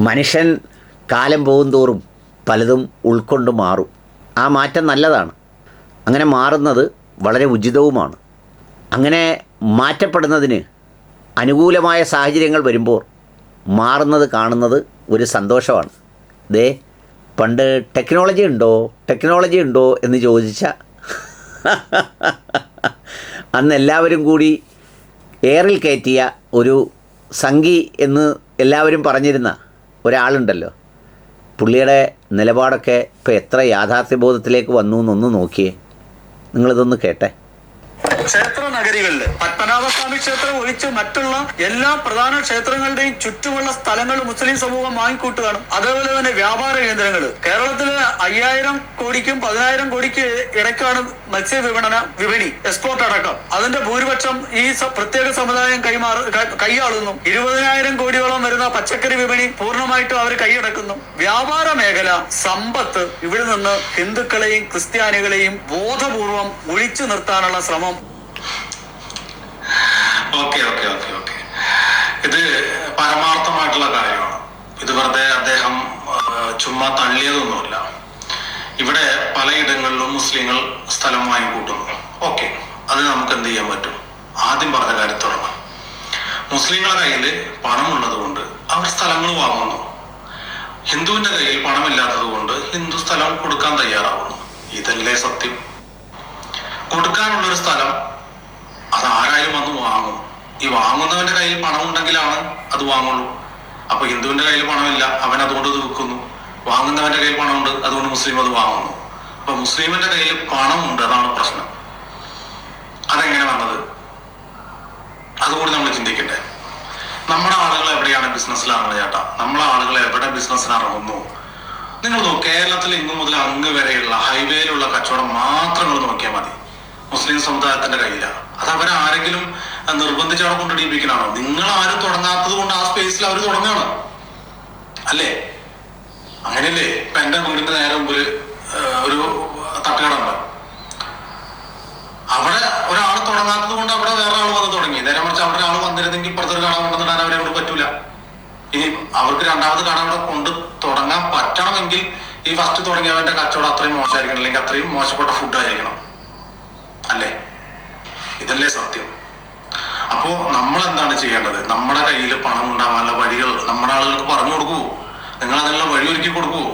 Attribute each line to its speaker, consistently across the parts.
Speaker 1: മനുഷ്യൻ കാലം പോകുന്തോറും പലതും ഉൾക്കൊണ്ട് മാറും. ആ മാറ്റം നല്ലതാണ്. അങ്ങനെ മാറുന്നത് വളരെ ഉചിതവുമാണ്. അങ്ങനെ മാറ്റപ്പെടുന്നതിന് അനുകൂലമായ സാഹചര്യങ്ങൾ വരുമ്പോൾ മാറുന്നത് കാണുന്നത് ഒരു സന്തോഷമാണ്. ദേ പണ്ട് ടെക്നോളജി ഉണ്ടോ എന്ന് ചോദിച്ച അന്ന് എല്ലാവരും കൂടി എയറിൽ കയറ്റിയ ഒരു സംഘി എന്ന് എല്ലാവരും പറഞ്ഞിരുന്ന ഒരാളുണ്ടല്ലോ. പുള്ളിയുടെ നിലപാടൊക്കെ ഇപ്പോൾ എത്ര യാഥാർത്ഥ്യബോധത്തിലേക്ക് വന്നു എന്നൊന്ന് നോക്കിയേ. നിങ്ങളിതൊന്ന് കേട്ടെ.
Speaker 2: ക്ഷേത്ര നഗരികളില് പത്മനാഭസ്വാമി ക്ഷേത്രം ഒഴിച്ച് മറ്റുള്ള എല്ലാ പ്രധാന ക്ഷേത്രങ്ങളുടെയും ചുറ്റുമുള്ള സ്ഥലങ്ങൾ മുസ്ലിം സമൂഹം വാങ്ങിക്കൂട്ടുകയാണ്. അതേപോലെ തന്നെ വ്യാപാര കേന്ദ്രങ്ങൾ കേരളത്തില് 5000 കോടിക്കും 10000 കോടിക്ക് ഇടയ്ക്കാണ് മത്സ്യ വിപണി എക്സ്പോർട്ട് അടക്കം. അതിന്റെ ഭൂരിപക്ഷം ഈ പ്രത്യേക സമുദായം കൈയാളുന്നു. 20000 കോടിയോളം വരുന്ന പച്ചക്കറി വിപണി പൂർണ്ണമായിട്ടും അവർ കൈയടക്കുന്നു. വ്യാപാര മേഖല, സമ്പത്ത് ഇവിടെ നിന്ന് ഹിന്ദുക്കളെയും ക്രിസ്ത്യാനികളെയും ബോധപൂർവം ഒഴിച്ചു നിർത്താനുള്ള ശ്രമം.
Speaker 3: ഇത് പരമാർത്ഥമായിട്ടുള്ള കാര്യമാണ്. ഇത് വെറുതെ അദ്ദേഹം ചുമ്മാ തള്ളിയതൊന്നുമില്ല. ഇവിടെ പലയിടങ്ങളിലും മുസ്ലിങ്ങൾ സ്ഥലം വാങ്ങിക്കൂട്ടുന്നു. ഓക്കെ, അത് നമുക്ക് എന്ത് ചെയ്യാൻ പറ്റും? ആദ്യം പറഞ്ഞ കാര്യം തുടങ്ങാം. മുസ്ലിങ്ങളുടെ കയ്യിൽ പണമുള്ളത് കൊണ്ട് അവർ സ്ഥലങ്ങൾ വാങ്ങുന്നു. ഹിന്ദുവിന്റെ കയ്യിൽ പണമില്ലാത്തത് കൊണ്ട് ഹിന്ദു സ്ഥലം കൊടുക്കാൻ തയ്യാറാവുന്നു. ഇതല്ലേ സത്യം? കൊടുക്കാനുള്ളൊരു സ്ഥലം അത് ആരായാലും വന്ന് വാങ്ങും. ഈ വാങ്ങുന്നവന്റെ കയ്യിൽ പണം ഉണ്ടെങ്കിലാണ് അത് വാങ്ങുള്ളൂ. അപ്പൊ ഹിന്ദുവിന്റെ കയ്യിൽ പണമില്ല, അവൻ അതുകൊണ്ട് ഇത് വിൽക്കുന്നു. വാങ്ങുന്നവന്റെ കയ്യിൽ പണമുണ്ട്, അതുകൊണ്ട് മുസ്ലിം അത് വാങ്ങുന്നു. അപ്പൊ മുസ്ലിമിന്റെ കയ്യിൽ പണമുണ്ട്, അതാണ് പ്രശ്നം. അതെങ്ങനെ വന്നത്? അതുകൂടി നമ്മൾ ചിന്തിക്കണ്ടേ. നമ്മുടെ ആളുകൾ എവിടെയാണ് ബിസിനസ്സിൽ ഇറങ്ങുന്നത് ചേട്ടാ? നമ്മളെ ആളുകൾ എവിടെ ബിസിനസ്സിന് ഇറങ്ങുന്നു? നിങ്ങൾ നോക്ക്, കേരളത്തിൽ ഇന്നു മുതൽ അങ്ങ് വരെയുള്ള ഹൈവേയിലുള്ള കച്ചവടം മാത്രം നിങ്ങൾ നോക്കിയാൽ മതി. മുസ്ലിം സമുദായത്തിന്റെ കയ്യിലാണ്. അത് അവരാരെങ്കിലും നിർബന്ധിച്ച് അവിടെ കൊണ്ടിടിപ്പിക്കണാണോ? നിങ്ങൾ ആരും തുടങ്ങാത്തത് കൊണ്ട് ആ സ്പേസിൽ അവർ തുടങ്ങുകയാണ് അല്ലേ? അങ്ങനെയല്ലേ? ഇപ്പൊ എന്റെ വീടിന്റെ നേരെ മുമ്പിൽ ഒരു തട്ടുകട ഉണ്ട്. അവിടെ ഒരാൾ തുടങ്ങാത്തത് കൊണ്ട് അവിടെ വേറെ ആൾ വന്ന് തുടങ്ങി. നേരെ മറിച്ച് അവിടെ ഒരാൾ വന്നിരുന്നെങ്കിൽ ഇപ്പുറത്തൊരു കട കൊണ്ടുവന്നിടാൻ അവരെ കൊണ്ട് പറ്റൂല. ഇനി അവർക്ക് രണ്ടാമത് കട അവിടെ കൊണ്ട് തുടങ്ങാൻ പറ്റണമെങ്കിൽ ഈ ഫസ്റ്റ് തുടങ്ങിയവന്റെ കച്ചവടം അത്രയും മോശമായിരിക്കണം, അല്ലെങ്കിൽ അത്രയും മോശപ്പെട്ട ഫുഡ് ആയിരിക്കണം അല്ലേ? ഇതല്ലേ സത്യം? അപ്പോ നമ്മൾ എന്താണ് ചെയ്യേണ്ടത്? നമ്മുടെ കയ്യിൽ പണം ഉണ്ടാവാനുള്ള വഴികൾ നമ്മുടെ ആളുകൾക്ക് പറഞ്ഞു കൊടുക്കൂ. നിങ്ങൾ അതിനുള്ള വഴി ഒരുക്കി കൊടുക്കൂ.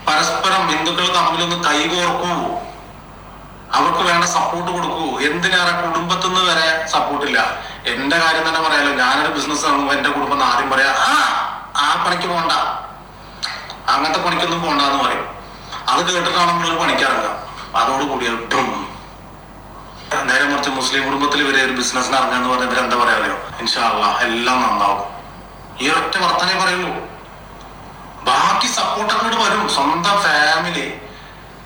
Speaker 3: പരസ്പരം ഹിന്ദുക്കൾ തമ്മിലൊന്ന് കൈകോർക്കൂ. അവർക്ക് വേണ്ട സപ്പോർട്ട് കൊടുക്കൂ. എന്തിനേറെ കുടുംബത്തിന്ന് വരെ സപ്പോർട്ടില്ല. എന്റെ കാര്യം തന്നെ പറയാലോ. ഞാനൊരു ബിസിനസ് ആകുമ്പോ എന്റെ കുടുംബം ആദ്യം പറയാ, ആ പണിക്ക് പോകണ്ട, അങ്ങനത്തെ പണിക്കൊന്നും പോകണ്ടെന്ന് പറയും. അത് കേട്ടിട്ടാണ് നമ്മളൊരു പണിക്കിറങ്ങുക. അതോടുകൂടി നേരെ മറിച്ച് മുസ്ലിം കുടുംബത്തിൽ ഇവരെ ഒരു ബിസിനസ്സിന് ഇറങ്ങാന്ന് പറഞ്ഞ ഇവരെന്താ പറയാറിയോ? ഇൻഷാ അല്ലാഹ് എല്ലാം നന്നാവും. ഈ ഒറ്റ വർത്തനെ പറയുള്ളൂ. ബാക്കി സപ്പോർട്ട് അങ്ങോട്ട് വരും. സ്വന്തം ഫാമിലി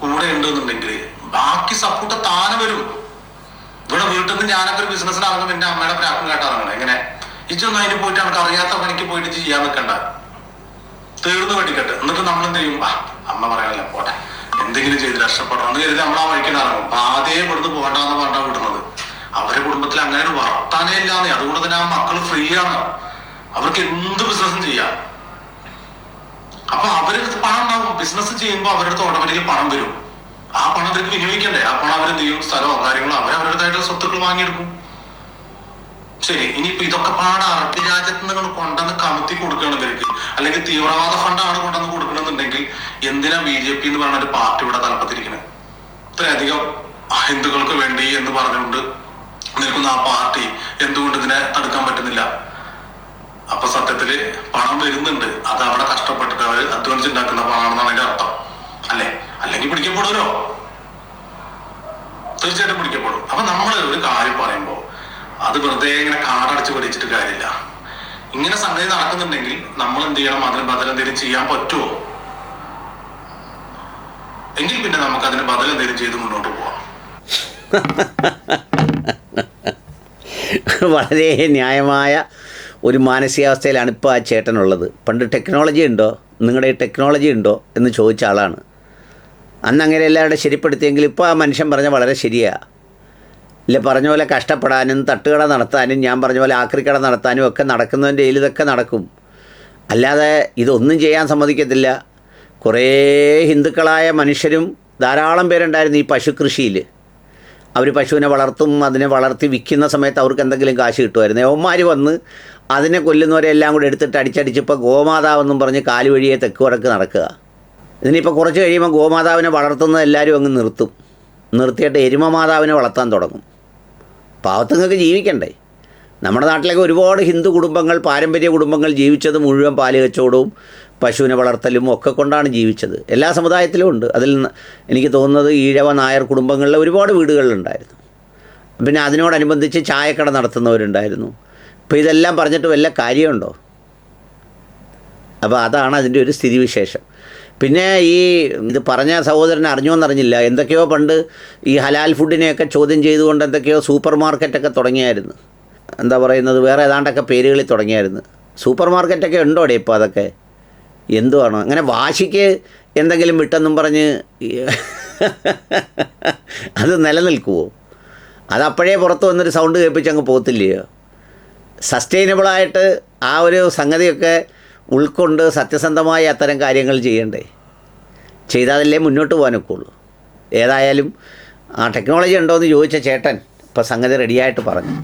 Speaker 3: കൂടെ ഉണ്ടെന്നുണ്ടെങ്കിൽ ബാക്കി സപ്പോർട്ട് താനെ വരും. ഇവിടെ വീട്ടിൽ നിന്ന് ഞാനൊക്കെ ഒരു ബിസിനസ്സിന് ഇറങ്ങും. എന്റെ അമ്മയുടെ പ്രാക്കും കേട്ടിറങ്ങണം. എങ്ങനെ ഇതൊന്നും അതിന് പോയിട്ട് നമുക്ക് അറിയാത്ത പണിക്ക് പോയിട്ട് ചെയ്യാൻ നിൽക്കണ്ട, തീർന്നു പഠിക്കട്ടെ. എന്നിട്ട് നമ്മളെന്ത് ചെയ്യും? അമ്മ പറയാനല്ല, പോട്ടെ, എന്തെങ്കിലും ചെയ്ത് രക്ഷപ്പെടണം എന്ന് കരുതി നമ്മൾ ആ വഴിക്കാൻ ഇറങ്ങും. ആദ്യം ഇവിടുന്ന് പോകണ്ടെന്ന് പറഞ്ഞാൽ വിടുന്നത്. അവരുടെ കുടുംബത്തിൽ അങ്ങനെ ഒരു വർത്താനേ ഇല്ലാന്ന്. അതുകൊണ്ട് തന്നെ ആ മക്കൾ ഫ്രീ ആണ്. അവർക്ക് എന്ത് ബിസിനസ്സും ചെയ്യാം. അപ്പൊ അവരുടെ പണം ഉണ്ടാവും. ബിസിനസ് ചെയ്യുമ്പോൾ അവരുടെ ഓട്ടോമാറ്റിക്കലി പണം വരും. ആ പണം അവർക്ക് വിനിയോഗിക്കണ്ടേ? ആ പണം അവരെന്ത് ചെയ്യും? സ്ഥലമോ കാര്യങ്ങളോ അവരവരുടേതായിട്ടുള്ള സ്വത്തുക്കൾ വാങ്ങിയെടുക്കും. ശരി, ഇനിയിപ്പോ ഇതൊക്കെ പാടെ അറബ് രാജ്യത്ത് നിങ്ങൾ കൊണ്ടുവന്ന് കമത്തി കൊടുക്കുകയാണ് ഇവർക്ക്, അല്ലെങ്കിൽ തീവ്രവാദ ഫണ്ടാണ് കൊണ്ടുവന്ന് കൊടുക്കണമെന്നുണ്ടെങ്കിൽ എന്തിനാ BJP എന്ന് പറഞ്ഞ ഒരു പാർട്ടി ഇവിടെ തലപ്പത്തിരിക്കുന്നത്? ഇത്രയധികം ഹിന്ദുക്കൾക്ക് വേണ്ടി എന്ന് പറഞ്ഞുകൊണ്ട് നിൽക്കുന്ന ആ പാർട്ടി എന്തുകൊണ്ട് ഇതിനെ തടുക്കാൻ പറ്റുന്നില്ല? അപ്പൊ സത്യത്തില് പണം വരുന്നുണ്ട്. അത് അവിടെ കഷ്ടപ്പെട്ടിട്ട് അവർ അധ്വാനിച്ചുണ്ടാക്കുന്ന പണമാണെന്നാണ് അതിന്റെ അർത്ഥം അല്ലേ? അല്ലെങ്കിൽ പിടിക്കപ്പെടുമല്ലോ, തീർച്ചയായിട്ടും പിടിക്കപ്പെടും. അപ്പൊ നമ്മൾ ഒരു കാര്യം പറയുമ്പോ അത് വെറുതെ ഇങ്ങനെ കാടടച്ച് പഠിച്ചിട്ട് കാര്യമില്ല. ഇങ്ങനെ സംഗതി നടക്കുന്നുണ്ടെങ്കിൽ നമ്മൾ എന്ത് ചെയ്യണം? അതിന് ബദൽ എന്തെങ്കിലും ചെയ്യാൻ പറ്റുമോ? എങ്കിൽ പിന്നെ നമുക്ക് അതിന് ബദൽ എന്തെങ്കിലും ചെയ്ത് മുന്നോട്ട് പോവാം.
Speaker 1: വളരെ ന്യായമായ ഒരു മാനസികാവസ്ഥയിലാണ് ഇപ്പോൾ ആ ചേട്ടനുള്ളത്. പണ്ട് നിങ്ങളുടെ ടെക്നോളജി ഉണ്ടോ എന്ന് ചോദിച്ച ആളാണ്. അന്ന് അങ്ങനെ എല്ലാവരുടെ ശരിപ്പെടുത്തിയെങ്കിൽ ഇപ്പോൾ ആ മനുഷ്യൻ പറഞ്ഞ വളരെ ശരിയാണ്. ഇല്ല, പറഞ്ഞ പോലെ കഷ്ടപ്പെടാനും തട്ടുകട നടത്താനും ഞാൻ പറഞ്ഞ പോലെ ആക്രിക്കട നടത്താനും ഒക്കെ നടക്കുന്നതിൻ്റെ ഇതൊക്കെ നടക്കും. അല്ലാതെ ഇതൊന്നും ചെയ്യാൻ സമ്മതിക്കത്തില്ല. കുറേ ഹിന്ദുക്കളായ മനുഷ്യരും ധാരാളം പേരുണ്ടായിരുന്നു ഈ പശു കൃഷിയിൽ. അവർ പശുവിനെ വളർത്തും, അതിനെ വളർത്തി വിൽക്കുന്ന സമയത്ത് അവർക്ക് എന്തെങ്കിലും കാശ് കിട്ടുമായിരുന്നു. യവന്മാർ വന്ന് അതിനെ കൊല്ലുന്നവരെല്ലാം കൂടെ എടുത്തിട്ട് അടിച്ചടിച്ചിപ്പോൾ ഗോമാതാവെന്നും പറഞ്ഞ് കാല് വഴിയെ തെക്ക് വടക്ക് നടക്കുക. ഇതിനിപ്പോൾ കുറച്ച് കഴിയുമ്പോൾ ഗോമാതാവിനെ വളർത്തുന്നത് എല്ലാവരും അങ്ങ് നിർത്തിയിട്ട് എരുമ മാതാവിനെ വളർത്താൻ തുടങ്ങും. പാവത്തുങ്ങൾക്ക് ജീവിക്കണ്ടേ? നമ്മുടെ നാട്ടിലൊക്കെ ഒരുപാട് ഹിന്ദു കുടുംബങ്ങൾ, പാരമ്പര്യ കുടുംബങ്ങൾ ജീവിച്ചത് മുഴുവൻ പാല് കച്ചവടവും പശുവിനെ വളർത്തലും ഒക്കെ കൊണ്ടാണ് ജീവിച്ചത്. എല്ലാ സമുദായത്തിലും ഉണ്ട്. അതിൽ എനിക്ക് തോന്നുന്നത് ഈഴവ നായർ കുടുംബങ്ങളിലെ ഒരുപാട് വീടുകളിലുണ്ടായിരുന്നു. പിന്നെ അതിനോടനുബന്ധിച്ച് ചായക്കട നടത്തുന്നവരുണ്ടായിരുന്നു. ഇപ്പോൾ ഇതെല്ലാം പറഞ്ഞിട്ട് വല്ല കാര്യമുണ്ടോ? അപ്പോൾ അതാണ് അതിൻ്റെ ഒരു സ്ഥിതിവിശേഷം. പിന്നെ ഇത് പറഞ്ഞ സഹോദരൻ അറിഞ്ഞോന്നറിഞ്ഞില്ല, എന്തൊക്കെയോ പണ്ട് ഈ ഹലാൽ ഫുഡിനെയൊക്കെ ചോദ്യം ചെയ്തുകൊണ്ട് എന്തൊക്കെയോ സൂപ്പർ മാർക്കറ്റൊക്കെ തുടങ്ങിയായിരുന്നു. എന്താ പറയുന്നത്, വേറെ ഏതാണ്ടൊക്കെ പേരുകളിൽ തുടങ്ങിയായിരുന്നു. സൂപ്പർ മാർക്കറ്റൊക്കെ ഉണ്ടോടെ ഇപ്പോൾ? അതൊക്കെ എന്തുവാണോ? അങ്ങനെ വാശിക്ക് എന്തെങ്കിലും വിട്ടെന്നും പറഞ്ഞ് അത് നിലനിൽക്കുമോ? അതപ്പോഴേ പുറത്ത് വന്നൊരു സൗണ്ട് കേൾപ്പിച്ച് അങ്ങ് പോകത്തില്ലയോ? സസ്റ്റൈനബിളായിട്ട് ആ ഒരു സംഗതിയൊക്കെ ഉൾക്കൊണ്ട് സത്യസന്ധമായി അത്തരം കാര്യങ്ങൾ ചെയ്യണ്ടേ? ചെയ്താലല്ലേ മുന്നോട്ട് പോകാനൊക്കെ ഉള്ളൂ. ഏതായാലും ആ ടെക്നോളജി ഉണ്ടോ എന്ന് ചോദിച്ച ചേട്ടൻ ഇപ്പോൾ സംഗതി റെഡിയായിട്ട് പറഞ്ഞു.